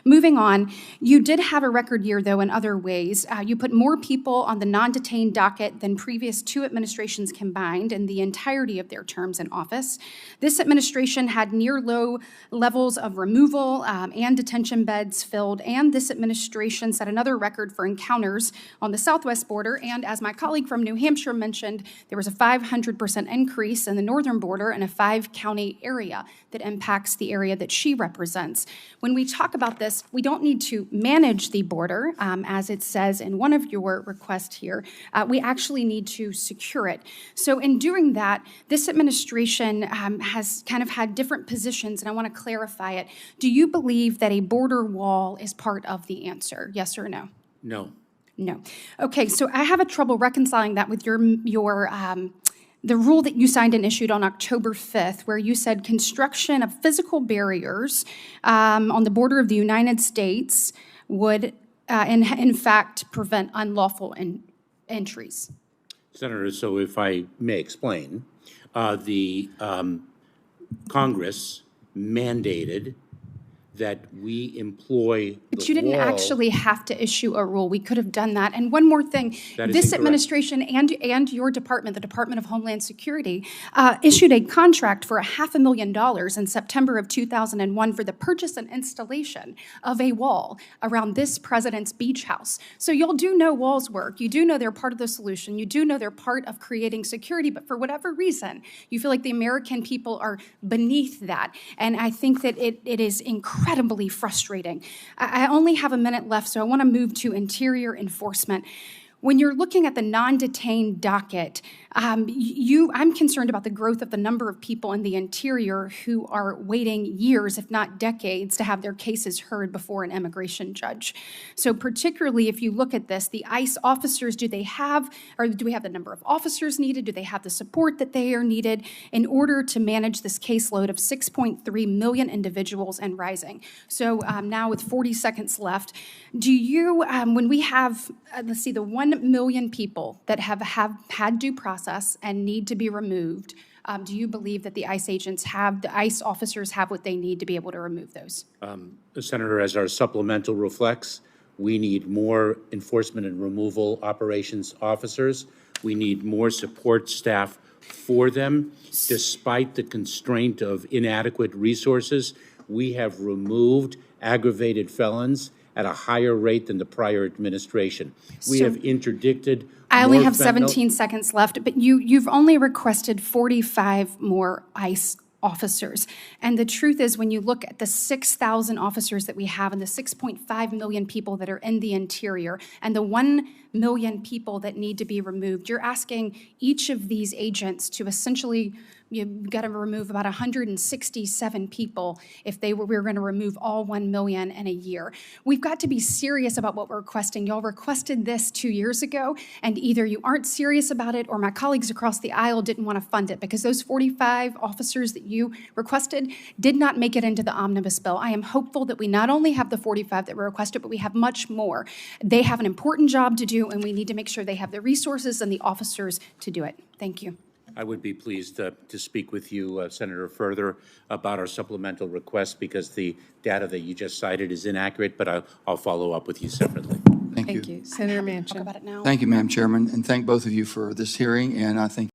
Moving on, you did have a record year, though, in other ways. You put more people on the non-detained docket than previous two administrations combined in the entirety of their terms in office. This administration had near low levels of removal and detention beds filled, and this administration set another record for encounters on the southwest border. And as my colleague from New Hampshire mentioned, there was a 500% increase in the northern border in a 5-county area that impacts the area that she represents. When we talk about this, we don't need to manage the border, as it says in one of your requests here. We actually need to secure it. So in doing that, this administration has kind of had different positions, and I want to clarify it. Do you believe that a border wall is part of the answer? Yes or no? No. No. Okay, so I have a trouble reconciling that with the rule that you signed and issued on October 5th, where you said construction of physical barriers on the border of the United States would, in fact, prevent unlawful entries. Senator, so if I may explain, the Congress mandated that we employ But you didn't actually have to issue a rule. We could have done that. And one more thing, this administration and your department, the Department of Homeland Security, issued a contract for $500,000 in September of 2001 for the purchase and installation of a wall around this president's beach house. So y'all do know walls work. You do know they're part of the solution. You do know they're part of creating security. But for whatever reason, you feel like the American people are beneath that. And I think that it is incredibly frustrating. I only have a minute left, so I want to move to interior enforcement. When you're looking at the non-detained docket, I'm concerned about the growth of the number of people in the interior who are waiting years, if not decades, to have their cases heard before an immigration judge. So particularly if you look at this, the ICE officers, do we have the number of officers needed? Do they have the support that they are needed in order to manage this caseload of 6.3 million individuals and rising? So now with 40 seconds left, do you, when we have, let's see, the 1 million people that have had due process and need to be removed, do you believe that the ICE officers have what they need to be able to remove those? Senator, as our supplemental reflects, we need more enforcement and removal operations officers. We need more support staff for them. Despite the constraint of inadequate resources, we have removed aggravated felons at a higher rate than the prior administration. We have interdicted. I only have 17 seconds left, but you've only requested 45 more ICE officers. And the truth is, when you look at the 6,000 officers that we have and the 6.5 million people that are in the interior and the 1 million people that need to be removed, you're asking each of these agents to essentially, you've got to remove about 167 people if we were going to remove all 1 million in a year. We've got to be serious about what we're requesting. Y'all requested this 2 years ago, and either you aren't serious about it or my colleagues across the aisle didn't want to fund it, because those 45 officers that you requested did not make it into the omnibus bill. I am hopeful that we not only have the 45 that were requested, but we have much more. They have an important job to do, and we need to make sure they have the resources and the officers to do it. Thank you. I would be pleased to speak with you, Senator, further about our supplemental request, because the data that you just cited is inaccurate, but I'll follow up with you separately. Thank you. Senator Manchin. Talk about it now. Thank you, Madam Chairman, and thank both of you for this hearing, and I think